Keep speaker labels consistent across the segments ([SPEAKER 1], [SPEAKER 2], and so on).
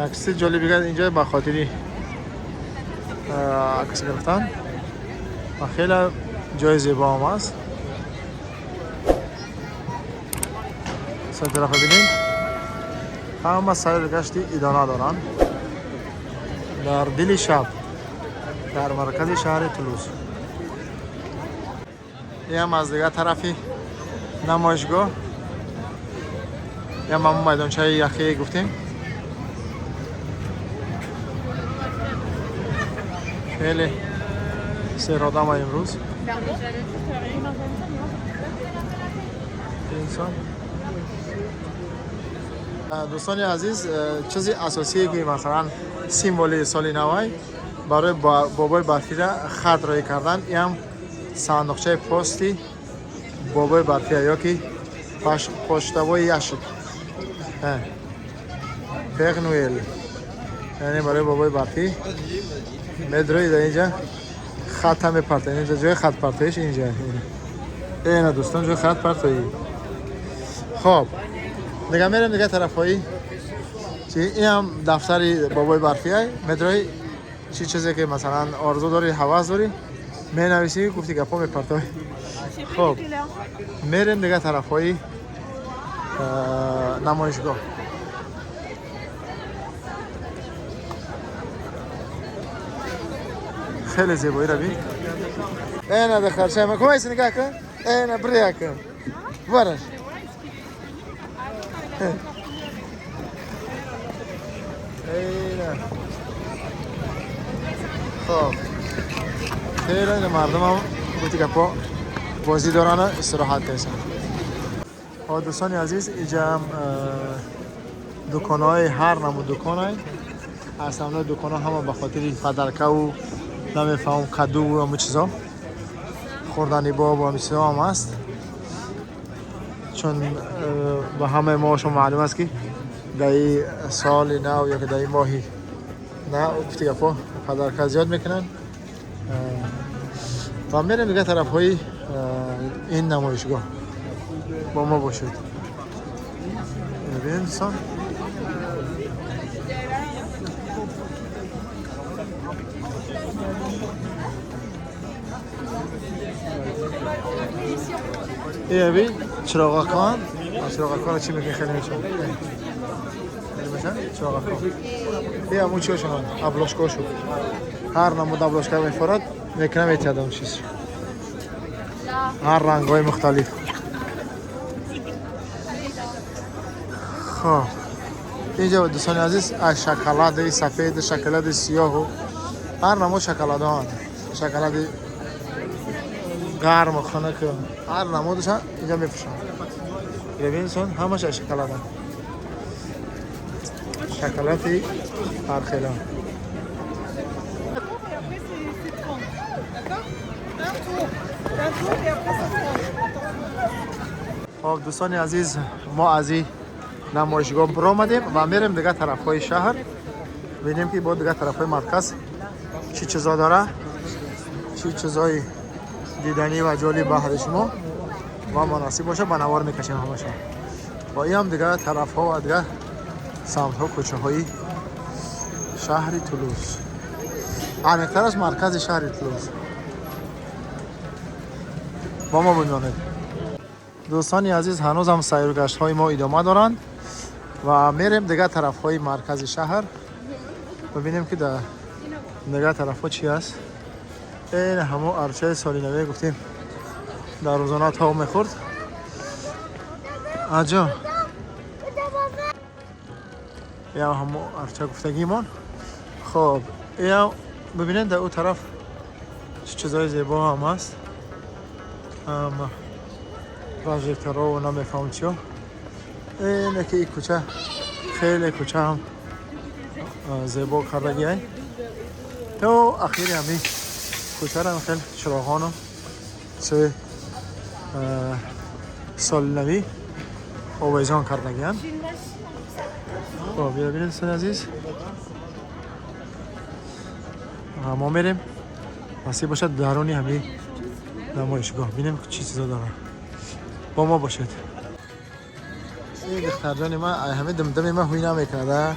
[SPEAKER 1] عکس جالبی کرد اینجا به خاطری عکس گرفتن و خیلی جای زیبا هم است. سه طرف ببینید همه سیرگشتی ادامه دارن در دل شب در مرکز شهر تولوز. این هم از دیگه طرفی نمایشگاه یا همون میدانچه یخی گفتیم. خیلی سیر آدم امروز انسان. دوستان عزیز، چیزی اساسی که مثلا سیمبولی سال نو برای بابای برفی را خط رای کردن، این هم صندوقچه پستی بابای برفی یا که پشتوای یشک پیغ نویل، یعنی برای بابای برفی مدروی در اینجا خط هم پرته. اینجا جای خط پرتهش اینجا اینه دوستان، جای خط پرتهی. خب دیگه میرم دیگه طرفایی چی. این هم دفتر بابای برفی های مدروی چی چیزی که مثلا آرزو داری حواس داری می نویسی گفتی گپا می پرتهی. خب میرم دیگه طرفایی نمایشگاه. خیلی زیبایی رو بین. اینه دختر شما کویس نگاه کن. اینه بریا کن برش. اینه خب خیلی مردم هم گوتی که پا بازی دارن استراحت کردن. خب دوستان عزیز، اینجا هم دکان‌های هر نوع دکان‌های اصلا دکان‌ها هم به خاطر پدرکه و نمیفهم کدو و همه چیزا خوردنی باب و همه چیزا هم هست. چون به همه ما شما معلوم است که در این سال نو یا که در این ماهی نه گفتی گفا پدرکه زیاد میکنن و میرم دیگه طرف های این نمایشگاه. با ما باشید ببین دوستان. این ببین چراغکان چی میگه خیلی میشون چراغکان. این همون چی هاشون ابلاشگاه شد. هر نمود ابلاشگاه میفرد میکنه میتیاد اون چیز هر رنگ های مختلف. خب اینجا دوستان عزیز از شکلات سفید شکلات سیاه و هر نمود شکلات ها شکلات گرم و خنک هر نمودش اینجا میفروشن. ببین سون همش شکلات ها شکلاتی فرخیلا. خب دوستان عزیز، ما از این نمایشگاه برو آمدیم و میریم دیگه طرف های شهر ببینیم که با دیگه طرف های مرکز چی چیزا داره، چی چیزای دیدنی و جالب به شما و مناسب باشه به نوار میکشیم همشون. و این هم دیگه طرف ها و دیگه سمت ها کوچه های شهر تولوز، عمیق‌تر از مرکز شهر تولوز. با ما بمانید دوستانی عزیز. هنوز هم سیر و گشت های ما ادامه دارند و میریم دیگه طرف های مرکز شهر ببینیم که در دیگه طرف ها چی هست. این همون ارچه سالی نوی گفتیم در روزانه تا میخورد آجا. یا همون ارچه گفتگیمون. خب یا ببینید در اون طرف چیزای زیبا هم هست. پروژکتورها و نمیفهم چیا. اینه که این کوچه خیلی کوچه هم زیبا کردگی هست. تو اخیری همین کوچه را خیلی چراغان و سه سال نوی آویزان کردگی هست. خب ببینید دوستان عزیز، ما میریم واسه باشد درونی همین نمایشگاه ببینیم چی چیزا داره. با ما باشید. این دختر جان ما همه دمدمی ما هوی نمیکنه.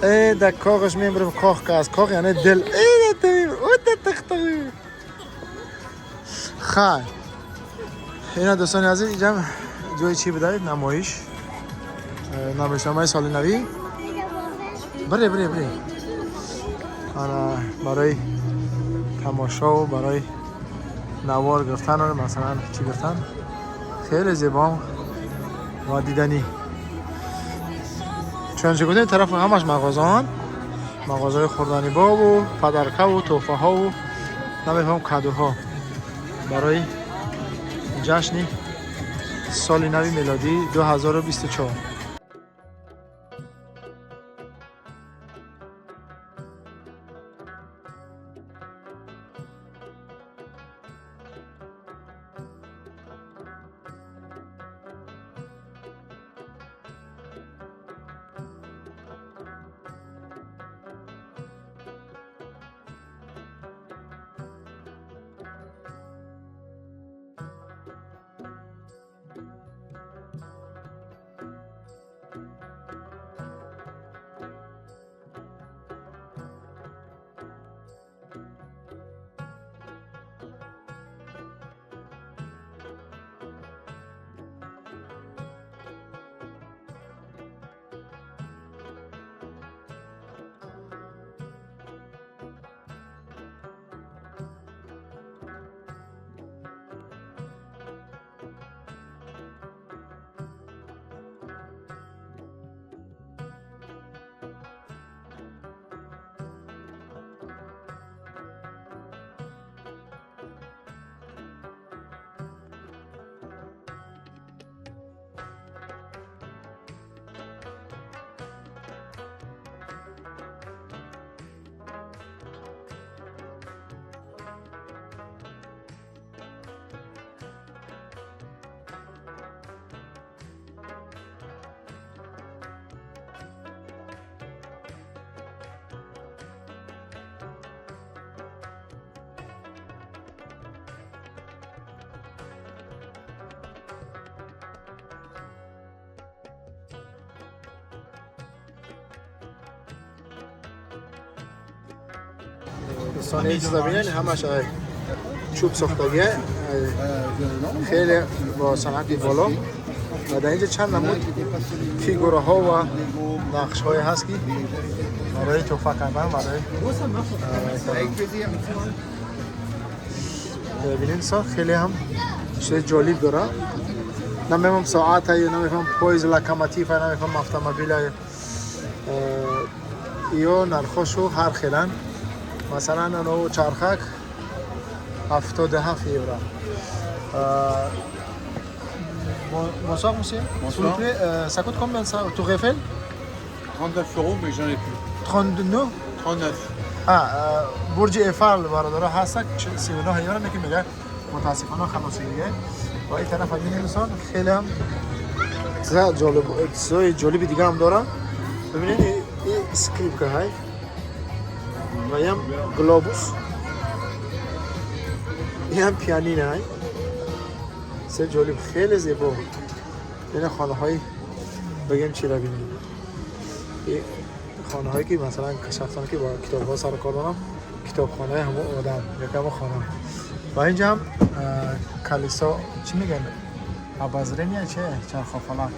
[SPEAKER 1] ای در کاغش میبریم کاغ که از کاغ یعنی دل ای در او در تختوی خیلی اینا دوستان عزیز اینجا جای چی بدهید نمایش نمایشنامه سال نوی بره آره برای تماشا و برای نوار گرفتن و مثلا چی گرفتن خیلی زیبا و دیدنی چون چه گفتیم طرف همش مغازه خوردنی با و پدرکه و توفه ها و نمیفهم کادوها برای جشن سال نو میلادی 2024. دوستان این چیزا بینید همش چوب ساختگیه خیلی با صنعتی بالا و در اینجا چند نمود فیگوره ها و نقش های هست که برای تحفه کردن برای ببینید سا خیلی هم چیز جالب داره نمیفهم ساعت های نمیفهم پویز لکاماتیف های نمیفهم اتومبیل های یا نرخوشو هر خیلن مثلا نو چرخک 77 یورو. Bonsoir monsieur. S'il vous plaît, ça coûte combien ça Tour Eiffel
[SPEAKER 2] 39 euros, mais j'en ai plus.
[SPEAKER 1] 39
[SPEAKER 2] 39.
[SPEAKER 1] برج ایفل برادر هست 39 یورو میگه میگه متاسفانه خلاصیه و این طرف این انسان خیلی هم جالب دیگه هم داره ببینید این اسکریپ که های و هم گلوبوس این هم پیانین های سه جالب خیلی زیبا این خانه های بگیم چی را بینید این خانه هایی که مثلا شخصانی که با کتاب ها سر کار دارم کتابخانه همون آدم یکم خانه و اینجا هم کلیسا چی میگن ابازرین یا چه چرخافلک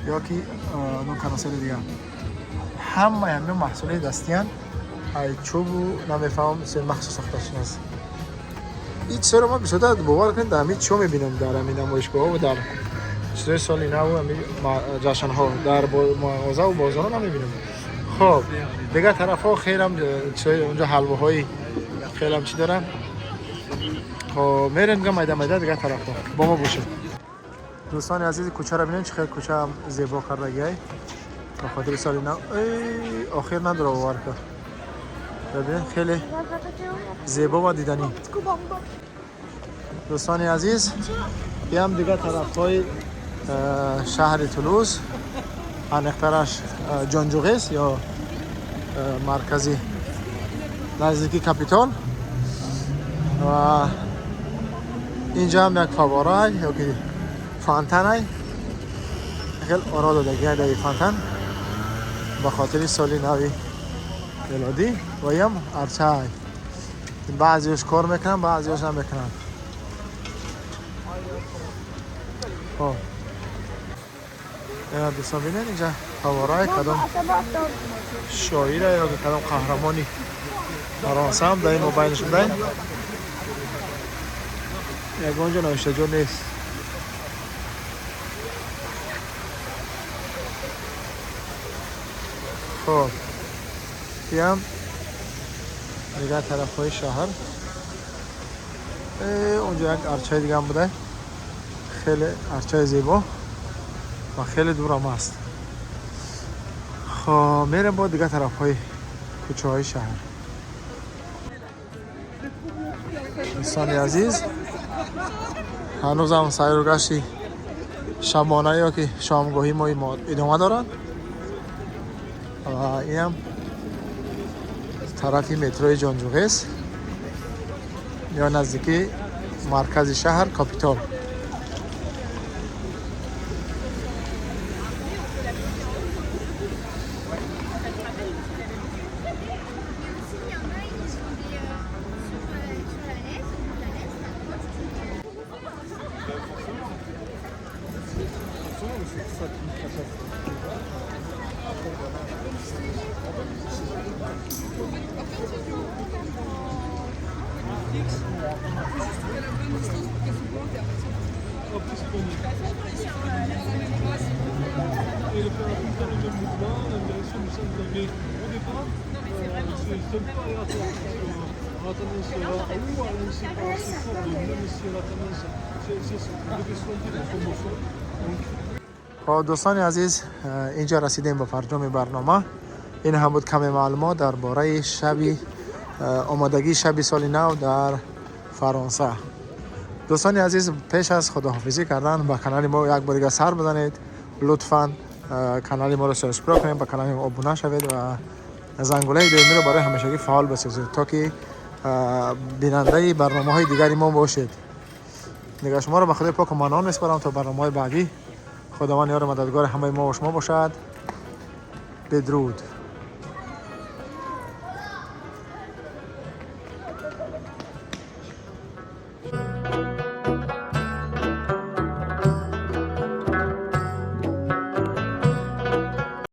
[SPEAKER 1] یا که نون کناسل دیگه همه همین محصول دستیان ای چوب نمیفهم سه مخصوص ساخته هست این چرا ما بسیار باور کنید همین چو میبینم در همین نمایشگاه و در چیزای سالی نو و جشن ها در مغازه و بازار نمیبینم خب دیگه طرف ها خیلی هم اونجا حلوه های خیلی هم چی دارن خب میرن میگم میده دیگه طرف ها با ما باشه دوستان عزیز کوچه رو ببینید چقدر کوچه هم زیبا کرده گیه به خاطر سالی نو آخر نداره باور کرد ببینید خیلی زیبا و دیدنی دوستان عزیز این هم دیگه طرف های شهر تولوز انقترش جانجوغیس یا مرکزی نزدیکی کپیتال و اینجا هم یک فواره یا که فانتن های خیلی آرا داده گه در فانتن به خاطر سال نوی میلادی و هم ارچای بعضیش کار میکنن بعضیش هم میکنن. خب اینا دوستان بینید اینجا فوارای کدام شاعره یا کدام قهرمانی فرانسه هم در این موبایلشون داریم. یک اونجا نوشته جو نیست. خب بیام دیگه طرف های شهر. اونجا یک ارچه دیگه هم بوده، خیلی ارچه زیبا و خیلی دور هم هست. خب میرم با دیگه طرف های کوچه های شهر. دوستان عزیز هنوز هم سیر و گشتی شبانه یا که شامگاهی ما ادامه دارد و این هم طرفی متروی جانجوقی است یا نزدیکی مرکز شهر کاپیتال. دوستان عزیز اینجا رسیدیم به پرجام برنامه. این هم بود کمی معلومات درباره آمادگی شب سال نو در فرانسه. دوستان عزیز پیش از خداحافظی کردن به کانال ما یک بار دیگه سر بزنید. لطفاً کانال ما رو سابسکرایب کنید، به کانال ما ابونه شوید و زنگوله دایمی رو برای همیشگی فعال بسازید تا که بیننده برنامه‌های دیگری ما باشید. دیگه شما رو به خدای پاک و منان میسپارم تا برنامه‌های بعدی. خداوند یار مددگار همه ما و شما باشد. بدرود.